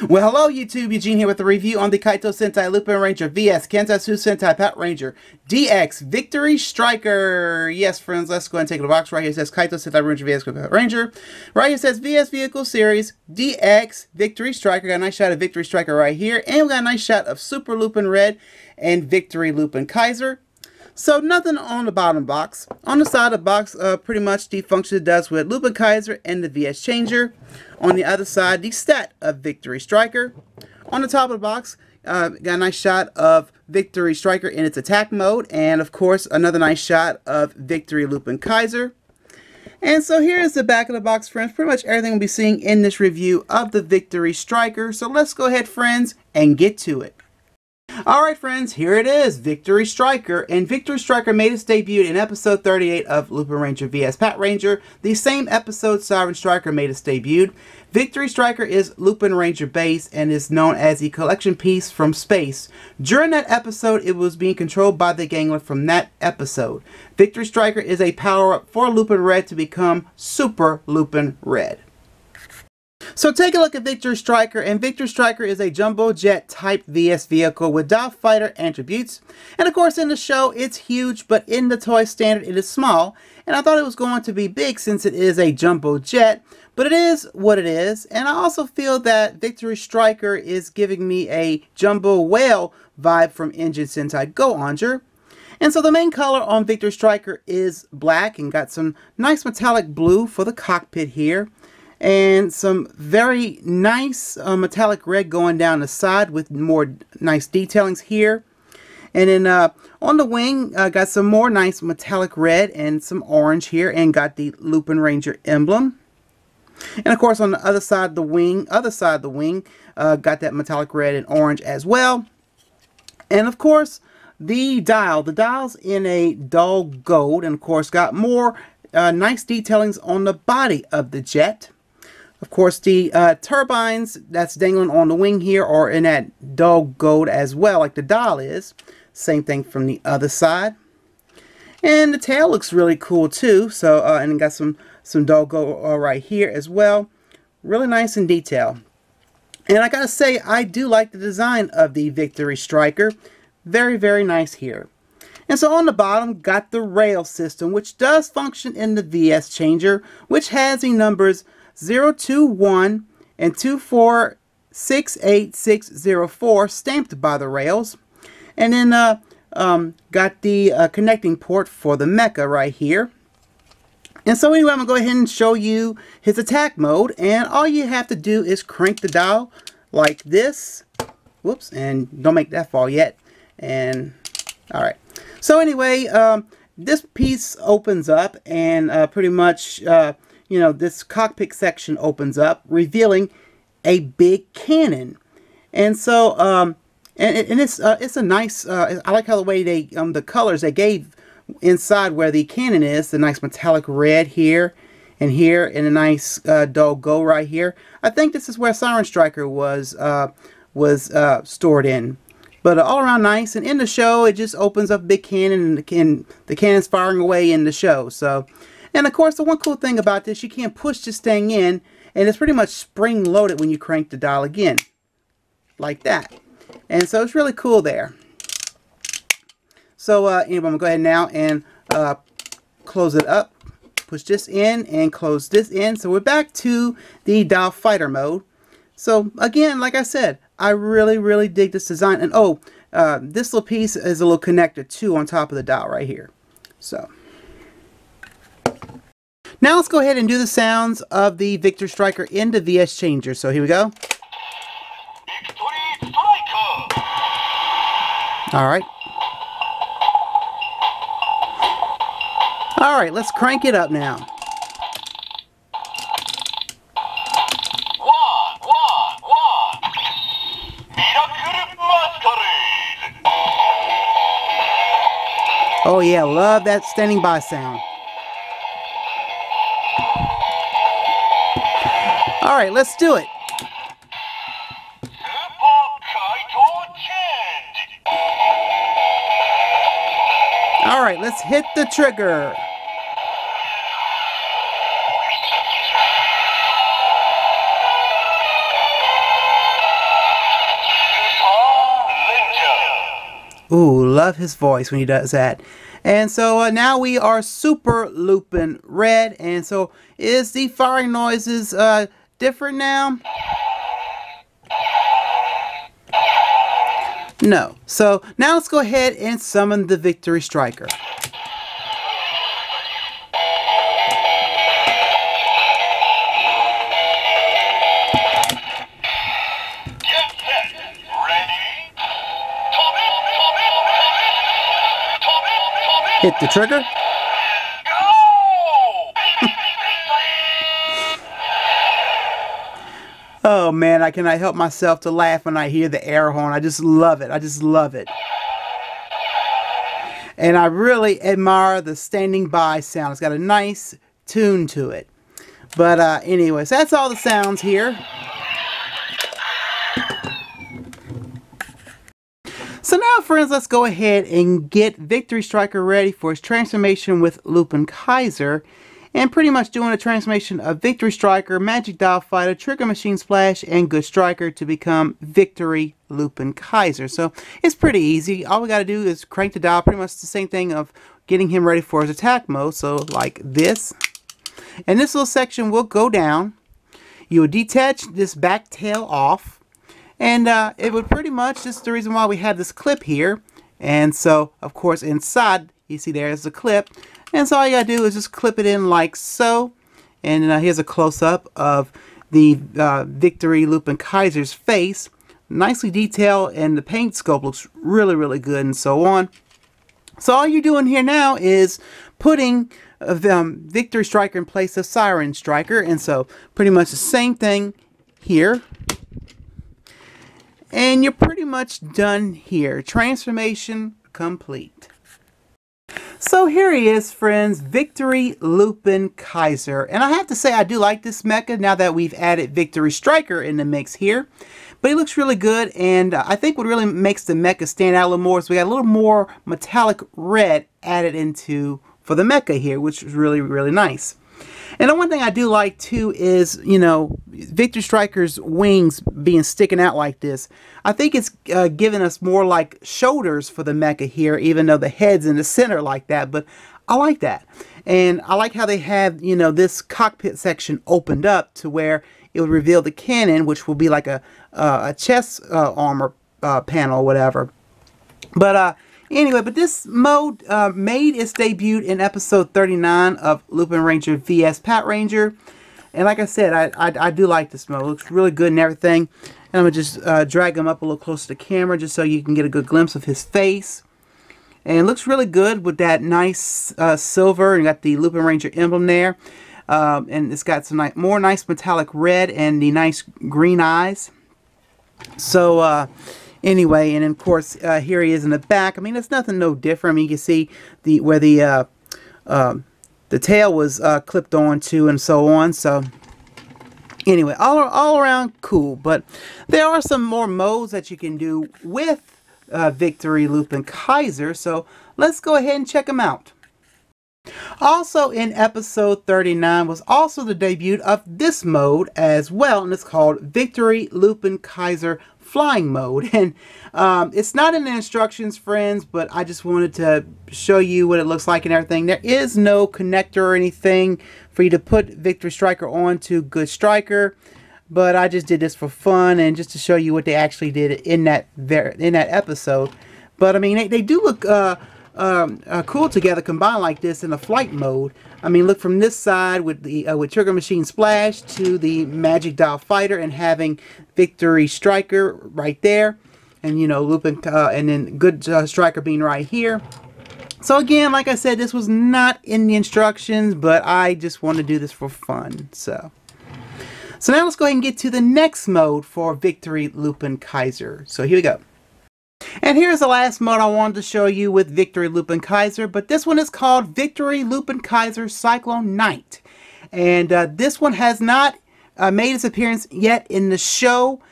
Well, hello YouTube, Eugene here with a review on the Kaitou Sentai Lupinranger vs Keisatsu Sentai Patranger DX Victory Striker. Yes, friends, let's go ahead and take the box. Right here it says Kaitou Sentai Lupinranger vs Patranger. Right here it says VS Vehicle Series DX Victory Striker. Got a nice shot of Victory Striker right here. And we got a nice shot of Super Lupin Red and Victory Lupin Kaiser. So nothing on the bottom box. On the side of the box, pretty much the function it does with Lupin Kaiser and the VS Changer. On the other side, the stat of Victory Striker. On the top of the box, got a nice shot of Victory Striker in its attack mode. And of course, another nice shot of Victory Lupin Kaiser. And so here's the back of the box, friends. Pretty much everything we'll be seeing in this review of the Victory Striker. So let's go ahead, friends, and get to it. Alright friends, here it is, Victory Striker, and Victory Striker made its debut in episode 38 of Lupinranger vs Patranger, the same episode Siren Striker made its debut. Victory Striker is Lupinranger base and is known as the collection piece from space. During that episode, it was being controlled by the gangler from that episode. Victory Striker is a power-up for Lupin Red to become Super Lupin Red. So take a look at Victory Striker, and Victory Striker is a jumbo jet type VS vehicle with dive fighter attributes. And of course in the show it's huge, but in the toy standard it is small. And I thought it was going to be big since it is a jumbo jet, but it is what it is. And I also feel that Victory Striker is giving me a jumbo whale vibe from Eugene Sentai Go-Onger. And so the main color on Victory Striker is black and got some nice metallic blue for the cockpit here. And some very nice metallic red going down the side with more nice detailings here. And then on the wing, got some more nice metallic red and some orange here, and got the Lupinranger emblem. And of course on the other side of the wing, got that metallic red and orange as well. And of course the dial's in a dull gold, and of course got more nice detailings on the body of the jet. Of course, the turbines that's dangling on the wing here are in that dull gold as well, like the dial is. Same thing from the other side. And the tail looks really cool too. So, and it got some dull gold right here as well. Really nice in detail. And I gotta say, I do like the design of the Victory Striker. Very, very nice here. And so on the bottom, got the rail system, which does function in the VS Changer, which has the numbers 021 and 2468604 stamped by the rails. And then got the connecting port for the mecha right here. And so anyway, I'm going to go ahead and show you his attack mode. And all you have to do is crank the dial like this. Whoops, and don't make that fall yet. And alright. So anyway, this piece opens up, and pretty much you know, this cockpit section opens up, revealing a big cannon. And so, and it's a nice, I like how the way they, the colors they gave inside where the cannon is, the nice metallic red here, and a nice dull gold right here. I think this is where Siren Striker was stored in. But all around nice, and in the show, it just opens up a big cannon, and the cannon's firing away in the show, so. And of course, the one cool thing about this, you can push this thing in, and it's pretty much spring-loaded when you crank the dial again. Like that. And so it's really cool there. So anyway, I'm going to go ahead now and close it up. Push this in and close this in. So we're back to the dial fighter mode. So again, like I said, I really, really dig this design. And oh, this little piece is a little connector too on top of the dial right here. So. Now let's go ahead and do the sounds of the Victory Striker in the VS Changer. So here we go. Alright. Alright, let's crank it up now. Oh yeah, love that standing by sound. Alright, let's do it. Alright, let's hit the trigger. Ooh, love his voice when he does that. And so now we are Super Lupin Red. And so is the firing noises different now? No. So now let's go ahead and summon the Victory Striker. Hit the trigger. Oh man, I cannot help myself to laugh when I hear the air horn. I just love it. I just love it. And I really admire the standing by sound. It's got a nice tune to it. But anyways, that's all the sounds here. So now, friends, let's go ahead and get Victory Striker ready for his transformation with Lupin Kaiser. And pretty much doing a transformation of Victory Striker, Magic Dial Fighter, Trigger Machine Splash, and Good Striker to become Victory Lupin Kaiser. So it's pretty easy. All we got to do is crank the dial, pretty much the same thing of getting him ready for his attack mode. So like this. And this little section will go down. You will detach this back tail off. And it would pretty much, this is the reason why we have this clip here. And so, of course, inside, you see there's the clip. And so all you gotta do is just clip it in like so. And here's a close-up of the Victory Lupin Kaiser's face. Nicely detailed, and the paint scope looks really, really good, and so on. So all you're doing here now is putting Victory Striker in place of Siren Striker. And so pretty much the same thing here. And you're pretty much done here. Transformation complete. So here he is, friends, Victory Lupin Kaiser. And I have to say I do like this mecha now that we've added Victory Striker in the mix here. But he looks really good, and I think what really makes the mecha stand out a little more is we got a little more metallic red added into for the mecha here, which is really, really nice. And the one thing I do like too is, you know, Victory Striker's wings being sticking out like this. I think it's giving us more like shoulders for the mecha here, even though the head's in the center like that. But I like that. And I like how they have, you know, this cockpit section opened up to where it would reveal the cannon, which will be like a chest armor panel or whatever. But anyway, but this mode made its debut in episode 39 of Lupinranger vs. Patranger. And like I said, I do like this mode. It looks really good and everything. And I'm going to just drag him up a little closer to the camera just so you can get a good glimpse of his face. And it looks really good with that nice silver. And got the Lupinranger emblem there. And it's got some more nice metallic red and the nice green eyes. So, anyway, and of course, here he is in the back. I mean, it's nothing no different. I mean, you can see where the tail was clipped on to and so on. So, anyway, all around cool. But there are some more modes that you can do with Victory Lupin Kaiser. So, let's go ahead and check them out. Also in episode 39 was also the debut of this mode as well, and it's called Victory Lupin Kaiser Flying Mode. And it's not in the instructions, friends, but I just wanted to show you what it looks like and everything. There is no connector or anything for you to put Victory Striker on to Good Striker, but I just did this for fun and just to show you what they actually did in that episode. But I mean, they do look cool together combined like this in a flight mode. I mean, look from this side with the Trigger Machine Splash to the Magic Dial Fighter and having Victory Striker right there, and you know, Lupin and then Good Striker being right here. So again, like I said, this was not in the instructions, but I just want to do this for fun. So now let's go ahead and get to the next mode for Victory Lupin Kaiser. So here we go. And here's the last mode I wanted to show you with Victory Lupin Kaiser, but this one is called Victory Lupin Kaiser Cyclone Night. And this one has not made its appearance yet in the show,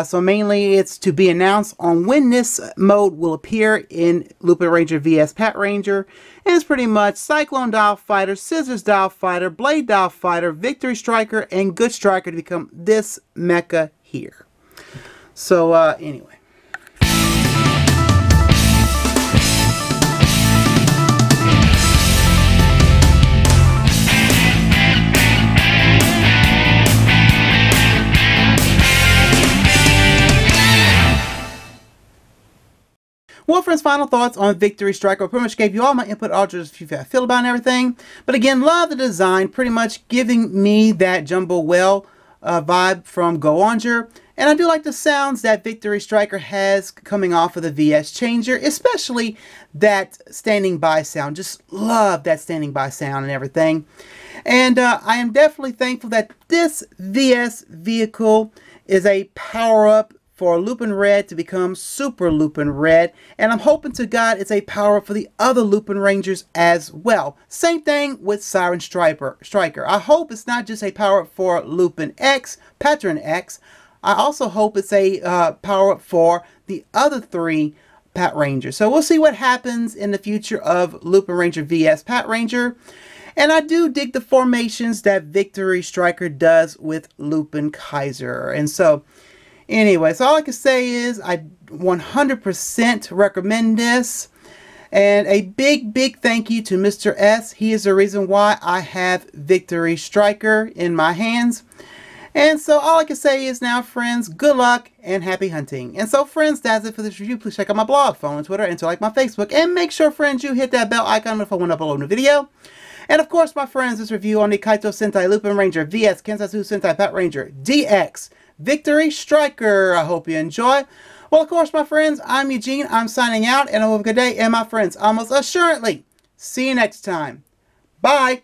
so mainly it's to be announced on when this mode will appear in Lupinranger vs. Patranger. And it's pretty much Cyclone Dial Fighter, Scissors Dial Fighter, Blade Dial Fighter, Victory Striker, and Good Striker to become this mecha here. So anyway. Well, friends, final thoughts on Victory Striker. I pretty much gave you all my input, all just if you feel about and everything. But again, love the design, pretty much giving me that Jumbo Well vibe from Goanger. And I do like the sounds that Victory Striker has coming off of the VS Changer, especially that standing by sound. Just love that standing by sound and everything. And I am definitely thankful that this VS vehicle is a power-up for Lupin Red to become Super Lupin Red, and I'm hoping to God it's a power-up for the other Lupin Rangers as well. Same thing with Siren Striker. I hope it's not just a power-up for Lupin X, Patron X. I also hope it's a power-up for the other 3 Pat Rangers. So we'll see what happens in the future of Lupin Ranger VS Pat Ranger. And I do dig the formations that Victory Striker does with Lupin Kaiser. And so, anyway, so all I can say is I 100% recommend this. And a big thank you to Mr. S. He is the reason why I have Victory Striker in my hands. And so all I can say is now, friends, good luck and happy hunting. And so, friends, that's it for this review. Please check out my blog, follow on Twitter, and to like my Facebook. And make sure, friends, you hit that bell icon if I want to upload a new video. And of course, my friends, this review on the Kaitou Sentai Lupinranger VS Keisatsu Sentai Patranger DX Victory Striker. I hope you enjoy. Well, of course, my friends, I'm Eugene. I'm signing out, and I hope you have a good day. And my friends, almost assuredly, see you next time. Bye.